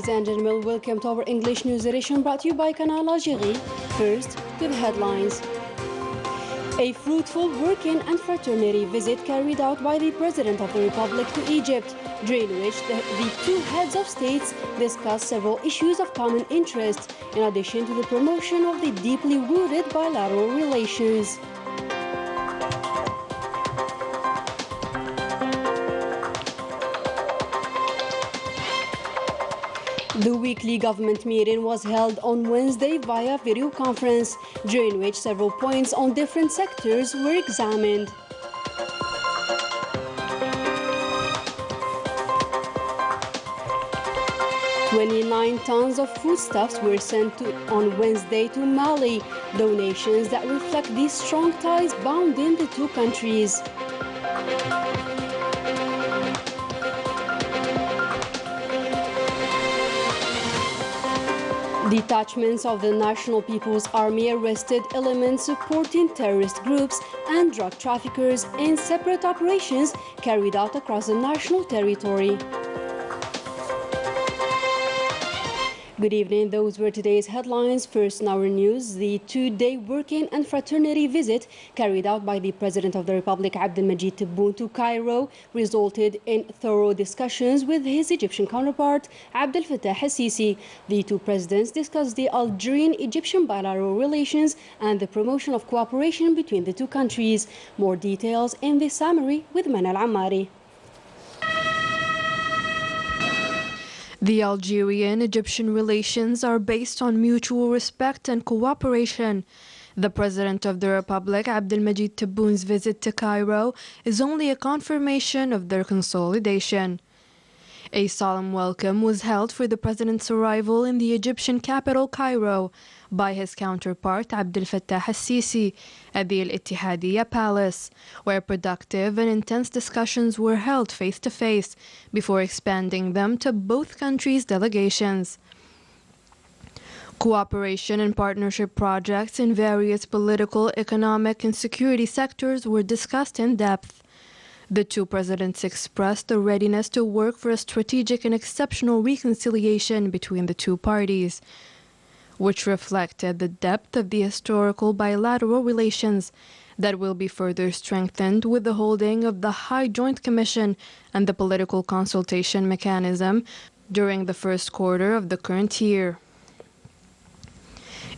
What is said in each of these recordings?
Ladies and gentlemen, welcome to our English news edition brought to you by Canal Algérie. First, to the headlines. A fruitful working and fraternity visit carried out by the President of the Republic to Egypt, during which the two heads of states discussed several issues of common interest, in addition to the promotion of the deeply rooted bilateral relations. The weekly government meeting was held on Wednesday via video conference, during which several points on different sectors were examined. "29 tons of foodstuffs were sent on Wednesday to Mali, donations that reflect the strong ties bounding the two countries. Detachments of the National People's Army arrested elements supporting terrorist groups and drug traffickers in separate operations carried out across the national territory. Good evening, those were today's headlines. First in our news, the two-day working and fraternity visit carried out by the President of the Republic, Abdelmajid Tebboune, to Cairo resulted in thorough discussions with his Egyptian counterpart, Abdel Fattah al-Sisi. The two presidents discussed the Algerian-Egyptian bilateral relations and the promotion of cooperation between the two countries. More details in this summary with Manal Ammari. The Algerian-Egyptian relations are based on mutual respect and cooperation. The President of the Republic, Abdelmajid Tebboune's visit to Cairo is only a confirmation of their consolidation. A solemn welcome was held for the President's arrival in the Egyptian capital, Cairo, by his counterpart, Abdel Fattah al-Sisi, at the Al-Ittihadiyya Palace, where productive and intense discussions were held face-to-face before expanding them to both countries' delegations. Cooperation and partnership projects in various political, economic, and security sectors were discussed in depth. The two presidents expressed a readiness to work for a strategic and exceptional reconciliation between the two parties, which reflected the depth of the historical bilateral relations that will be further strengthened with the holding of the High Joint Commission and the political consultation mechanism during the first quarter of the current year.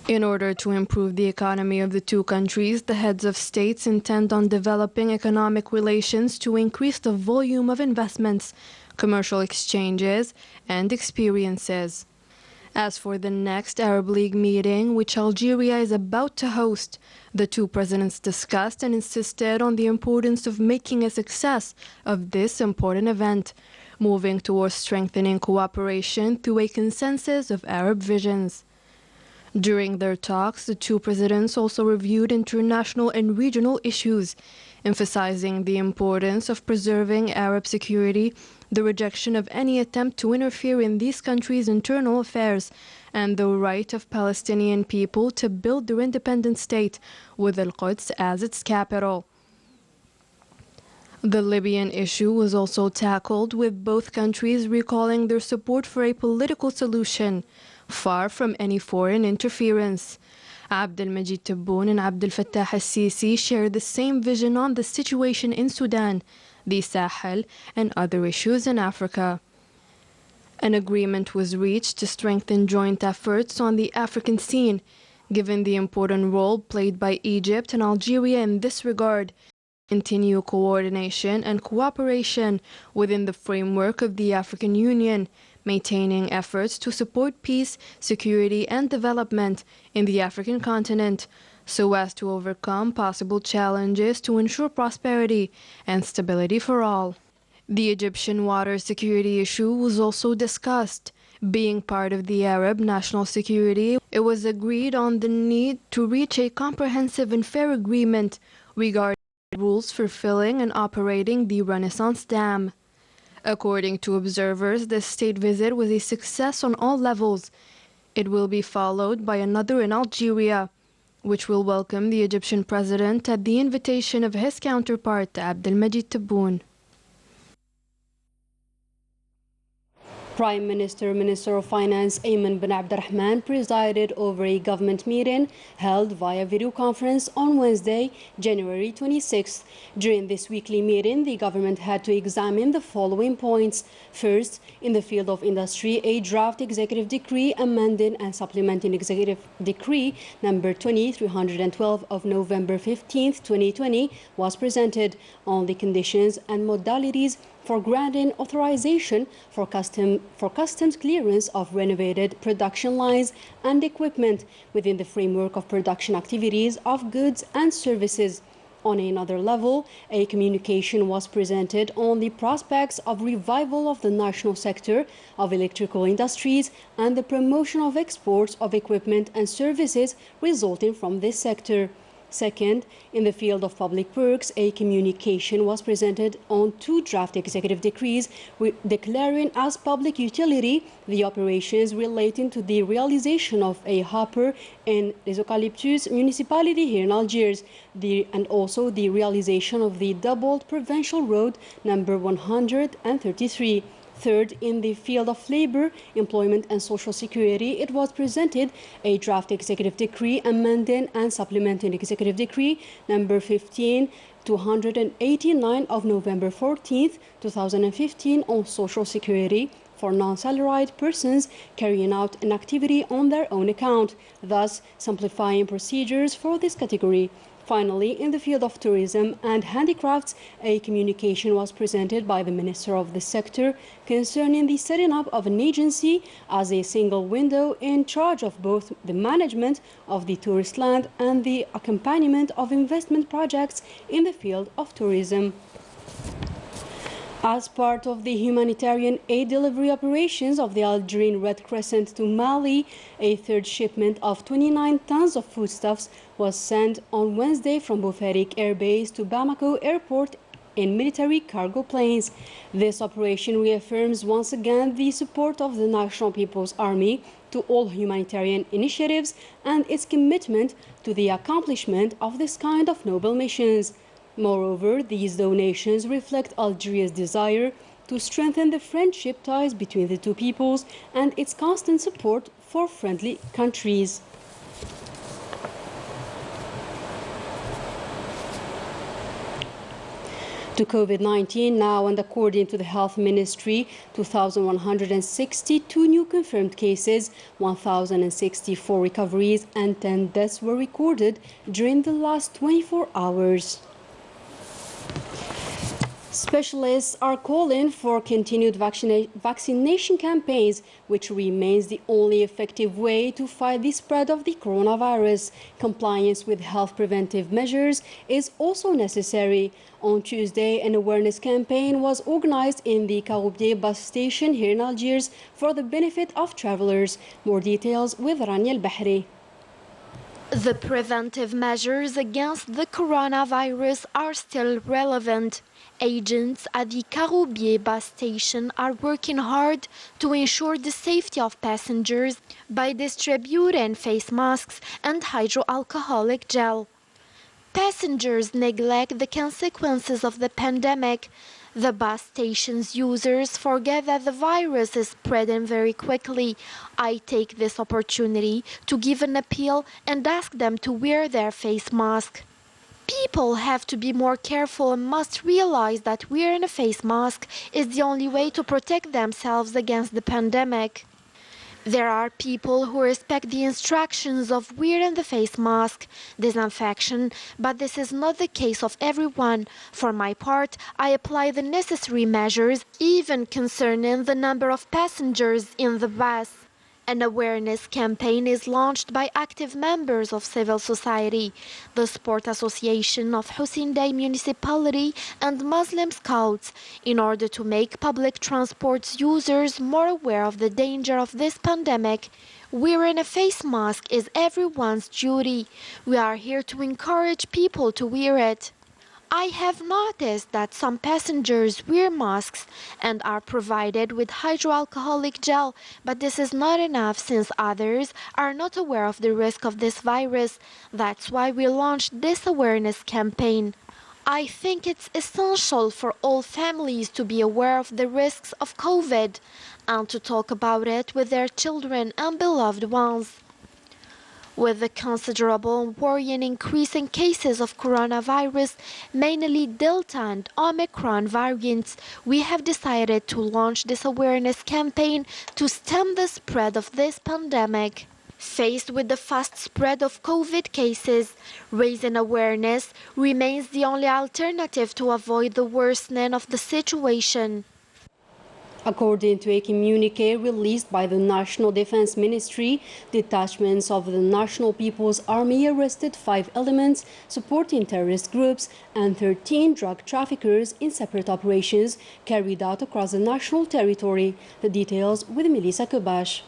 In order to improve the economy of the two countries, the heads of states intend on developing economic relations to increase the volume of investments, commercial exchanges, and experiences. As for the next Arab League meeting, which Algeria is about to host, the two presidents discussed and insisted on the importance of making a success of this important event, moving towards strengthening cooperation through a consensus of Arab visions. During their talks, the two presidents also reviewed international and regional issues, emphasizing the importance of preserving Arab security, the rejection of any attempt to interfere in these countries' internal affairs, and the right of Palestinian people to build their independent state with Al-Quds as its capital. The Libyan issue was also tackled, with both countries recalling their support for a political solution, far from any foreign interference. Abdelmajid Tebboune and Abdel Fattah al-Sisi share the same vision on the situation in Sudan, the Sahel, and other issues in Africa. An agreement was reached to strengthen joint efforts on the African scene, given the important role played by Egypt and Algeria in this regard. Continue coordination and cooperation within the framework of the African Union, maintaining efforts to support peace, security, and development in the African continent, so as to overcome possible challenges to ensure prosperity and stability for all. The Egyptian water security issue was also discussed. Being part of the Arab national security, it was agreed on the need to reach a comprehensive and fair agreement regarding rules for filling and operating the Renaissance Dam. According to observers, this state visit was a success on all levels. It will be followed by another in Algeria, which will welcome the Egyptian president at the invitation of his counterpart, Abdelmajid Tebboune. Prime Minister, Minister of Finance Ayman bin Abdurrahman presided over a government meeting held via video conference on Wednesday, January 26th. During this weekly meeting, the government had to examine the following points. First, in the field of industry, a draft executive decree amending and supplementing executive decree number 2312 of November 15th, 2020 was presented on the conditions and modalities for granting authorization for customs clearance of renovated production lines and equipment within the framework of production activities of goods and services. On another level, a communication was presented on the prospects of revival of the national sector of electrical industries and the promotion of exports of equipment and services resulting from this sector. Second, in the field of public works, a communication was presented on two draft executive decrees declaring as public utility the operations relating to the realization of a hopper in Les Eucalyptus municipality here in Algiers, and also the realization of the doubled provincial road number 133. Third, in the field of labor, employment and social security, it was presented a draft executive decree amending and supplementing executive decree number 15289 of November 14th, 2015 on social security for non-salaried persons carrying out an activity on their own account, thus simplifying procedures for this category. Finally, in the field of tourism and handicrafts, a communication was presented by the Minister of the sector concerning the setting up of an agency as a single window in charge of both the management of the tourist land and the accompaniment of investment projects in the field of tourism. As part of the humanitarian aid delivery operations of the Algerian Red Crescent to Mali, a third shipment of 29 tons of foodstuffs was sent on Wednesday from Boufarik Air Base to Bamako Airport in military cargo planes. This operation reaffirms once again the support of the National People's Army to all humanitarian initiatives and its commitment to the accomplishment of this kind of noble missions. Moreover, these donations reflect Algeria's desire to strengthen the friendship ties between the two peoples and its constant support for friendly countries. To COVID-19 now, and according to the Health Ministry, 2,162 new confirmed cases, 1,064 recoveries and 10 deaths were recorded during the last 24 hours. Specialists are calling for continued vaccination campaigns, which remains the only effective way to fight the spread of the coronavirus. Compliance with health preventive measures is also necessary. On Tuesday, an awareness campaign was organized in the Caroubier bus station here in Algiers for the benefit of travelers. More details with Rania El-Bahri. The preventive measures against the coronavirus are still relevant. Agents at the Caroubier bus station are working hard to ensure the safety of passengers by distributing face masks and hydroalcoholic gel. Passengers neglect the consequences of the pandemic. The bus station's users forget that the virus is spreading very quickly. I take this opportunity to give an appeal and ask them to wear their face mask. People have to be more careful and must realize that wearing a face mask is the only way to protect themselves against the pandemic. There are people who respect the instructions of wearing the face mask, disinfection, but this is not the case of everyone. For my part, I apply the necessary measures, even concerning the number of passengers in the bus. An awareness campaign is launched by active members of civil society, the Sport Association of Hussein Day Municipality and Muslim Scouts, in order to make public transport users more aware of the danger of this pandemic. Wearing a face mask is everyone's duty. We are here to encourage people to wear it. I have noticed that some passengers wear masks and are provided with hydroalcoholic gel, but this is not enough since others are not aware of the risk of this virus. That's why we launched this awareness campaign. I think it's essential for all families to be aware of the risks of COVID and to talk about it with their children and beloved ones. With the considerable and worrying increase in cases of coronavirus, mainly Delta and Omicron variants, we have decided to launch this awareness campaign to stem the spread of this pandemic. Faced with the fast spread of COVID cases, raising awareness remains the only alternative to avoid the worsening of the situation. According to a communique released by the National Defense Ministry, detachments of the National People's Army arrested 5 elements supporting terrorist groups and 13 drug traffickers in separate operations carried out across the national territory. The details with Melissa Kubash.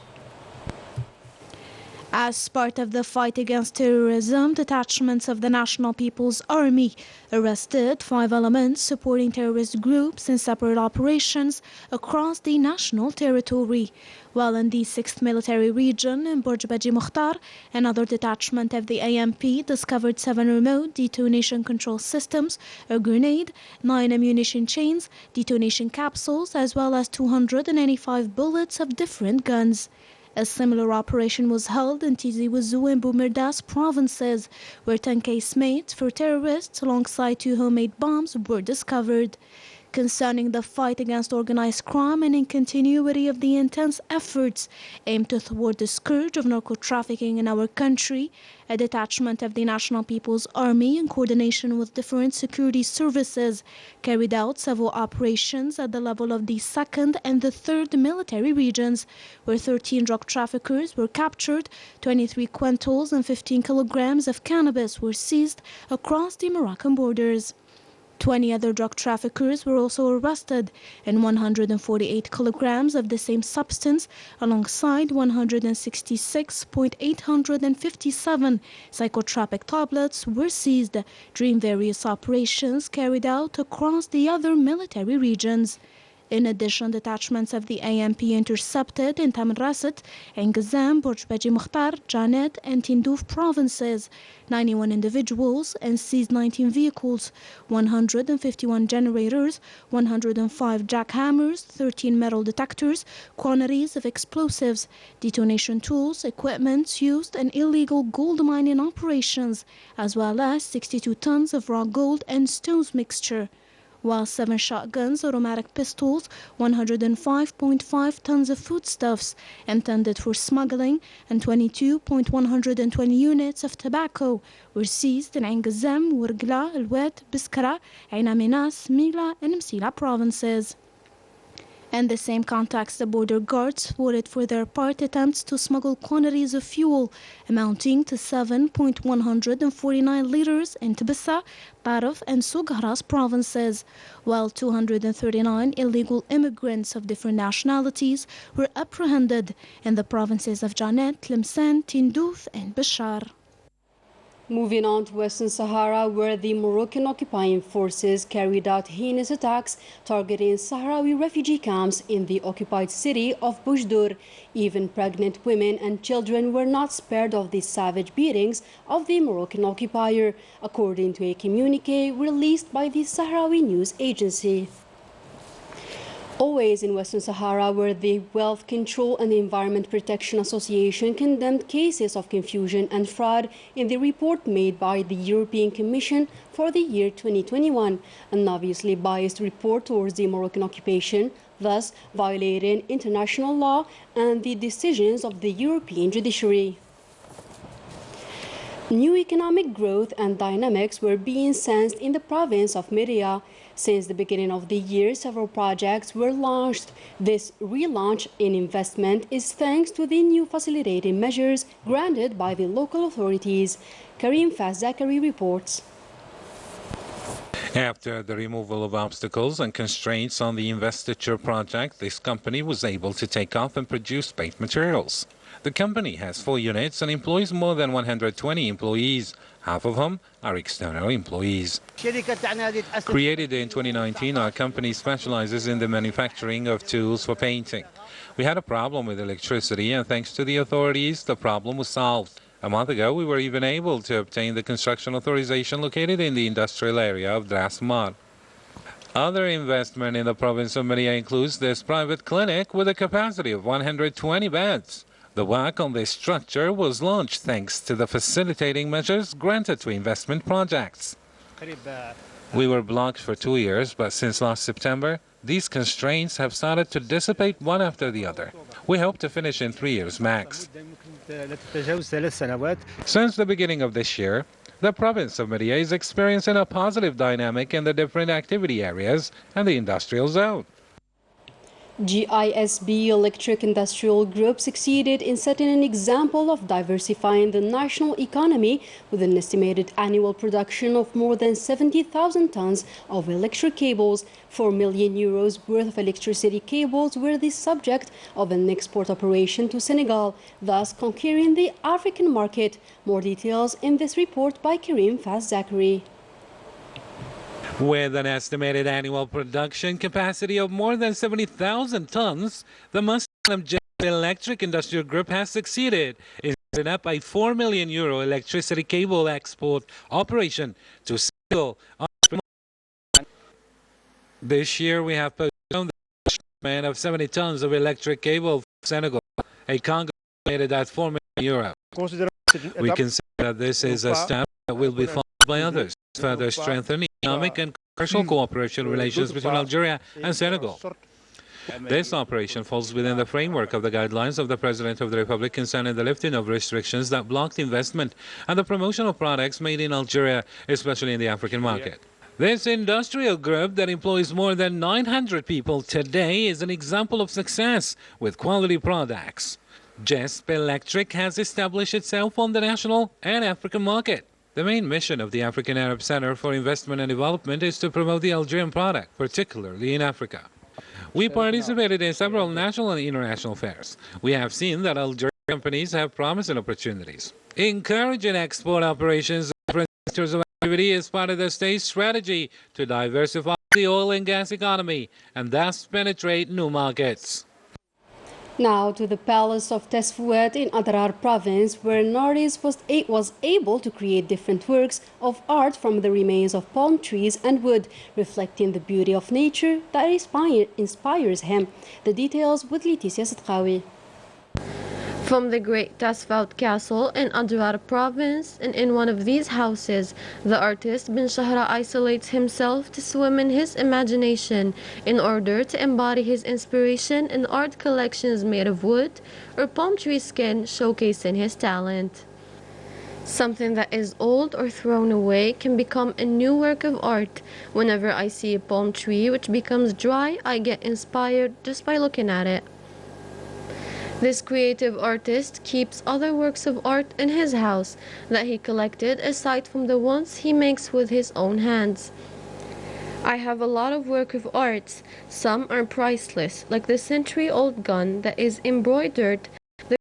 As part of the fight against terrorism, detachments of the National People's Army arrested 5 elements supporting terrorist groups in separate operations across the national territory. While in the 6th Military Region in Burj Baji Mukhtar, another detachment of the AMP discovered 7 remote detonation control systems, a grenade, 9 ammunition chains, detonation capsules, as well as 285 bullets of different guns. A similar operation was held in Tizi Ouzou and Boumirdas provinces, where 10 casemates for terrorists alongside 2 homemade bombs were discovered. Concerning the fight against organized crime and in continuity of the intense efforts aimed to thwart the scourge of narco-trafficking in our country, a detachment of the National People's Army in coordination with different security services carried out several operations at the level of the 2nd and the 3rd military regions, where 13 drug traffickers were captured, 23 quintals and 15 kilograms of cannabis were seized across the Moroccan borders. 20 other drug traffickers were also arrested, and 148 kilograms of the same substance alongside 166.857 psychotropic tablets were seized during various operations carried out across the other military regions. In addition, detachments of the AMP intercepted in Tamanrasset, Engazam, Burj Baji Mukhtar, Janet, and Tindouf provinces 91 individuals and seized 19 vehicles, 151 generators, 105 jackhammers, 13 metal detectors, quantities of explosives, detonation tools, equipment used in illegal gold mining operations, as well as 62 tons of raw gold and stones mixture, while 7 shotguns, automatic pistols, 105.5 tons of foodstuffs intended for smuggling, and 22.120 units of tobacco were seized in Engazem, Wurgla, Alwet, Biskra, Ain Amenas, Mila, and Msila provinces. In the same context, the border guards thwarted for their part attempts to smuggle quantities of fuel amounting to 7.149 liters into Bissa, Baraf, and Sougharas provinces, while 239 illegal immigrants of different nationalities were apprehended in the provinces of Janet, Tlemcen, Tindouf, and Bashar. Moving on to Western Sahara, where the Moroccan occupying forces carried out heinous attacks targeting Sahrawi refugee camps in the occupied city of Boujdour. Even pregnant women and children were not spared of the savage beatings of the Moroccan occupier, according to a communique released by the Sahrawi news agency. Always in Western Sahara, where the Wealth Control and Environment Protection Association condemned cases of confusion and fraud in the report made by the European Commission for the year 2021, an obviously biased report towards the Moroccan occupation, thus violating international law and the decisions of the European judiciary. New economic growth and dynamics were being sensed in the province of Miria. Since the beginning of the year, several projects were launched. This relaunch in investment is thanks to the new facilitating measures granted by the local authorities. Karim Faz-Zakari reports. After the removal of obstacles and constraints on the investiture project, this company was able to take off and produce paint materials. The company has 4 units and employs more than 120 employees, half of whom are external employees. Created in 2019, our company specializes in the manufacturing of tools for painting. We had a problem with electricity, and thanks to the authorities, the problem was solved. A month ago, we were even able to obtain the construction authorization located in the industrial area of Drasmar. Other investment in the province of Maria includes this private clinic with a capacity of 120 beds. The work on this structure was launched thanks to the facilitating measures granted to investment projects. We were blocked for 2 years, but since last September, these constraints have started to dissipate one after the other. We hope to finish in 3 years max. Since the beginning of this year, the province of Maria is experiencing a positive dynamic in the different activity areas and the industrial zone. GISB Electric Industrial Group succeeded in setting an example of diversifying the national economy with an estimated annual production of more than 70,000 tons of electric cables. 4 million euros worth of electricity cables were the subject of an export operation to Senegal, thus conquering the African market. More details in this report by Karim Faz-Zakri. With an estimated annual production capacity of more than 70,000 tons, the Muslim Electric Industrial Group has succeeded in setting up a 4 million euro electricity cable export operation to Senegal. This year we have postponed the shipment of 70 tons of electric cable from Senegal, a cargo estimated at 4 million euro. We consider that this is a step that will be followed by others, further strengthening economic and commercial cooperation relations between Algeria and Senegal. This operation falls within the framework of the guidelines of the President of the Republic concerning the lifting of restrictions that blocked investment and the promotion of products made in Algeria, especially in the African market. This industrial group that employs more than 900 people today is an example of success with quality products. GISB Electric has established itself on the national and African market. The main mission of the African Arab Center for Investment and Development is to promote the Algerian product, particularly in Africa. We participated in several national and international fairs. We have seen that Algerian companies have promising opportunities. Encouraging export operations in different sectors of activity is part of the state's strategy to diversify the oil and gas economy and thus penetrate new markets. Now to the palace of Tesfouet in Adrar province, where an artist was able to create different works of art from the remains of palm trees and wood, reflecting the beauty of nature that inspires him. The details with Leticia Sadqawi. From the great Tesfouet castle in Adrar province, and in one of these houses, the artist Ben Shahra isolates himself to swim in his imagination in order to embody his inspiration in art collections made of wood or palm tree skin, showcasing his talent. Something that is old or thrown away can become a new work of art. Whenever I see a palm tree which becomes dry, I get inspired just by looking at it. This creative artist keeps other works of art in his house that he collected aside from the ones he makes with his own hands. I have a lot of work of art. Some are priceless, like the century-old gun that is embroidered, the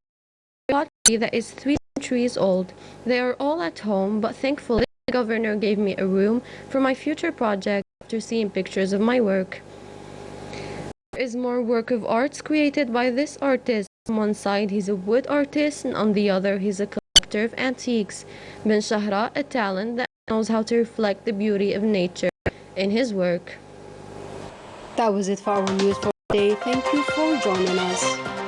pottery that is 3 centuries old. They are all at home, but thankfully the governor gave me a room for my future project after seeing pictures of my work. There is more work of arts created by this artist. On one side he's a wood artist, and on the other he's a collector of antiques. Ben Shahra, a talent that knows how to reflect the beauty of nature in his work. That was it for our news for today. Thank you for joining us.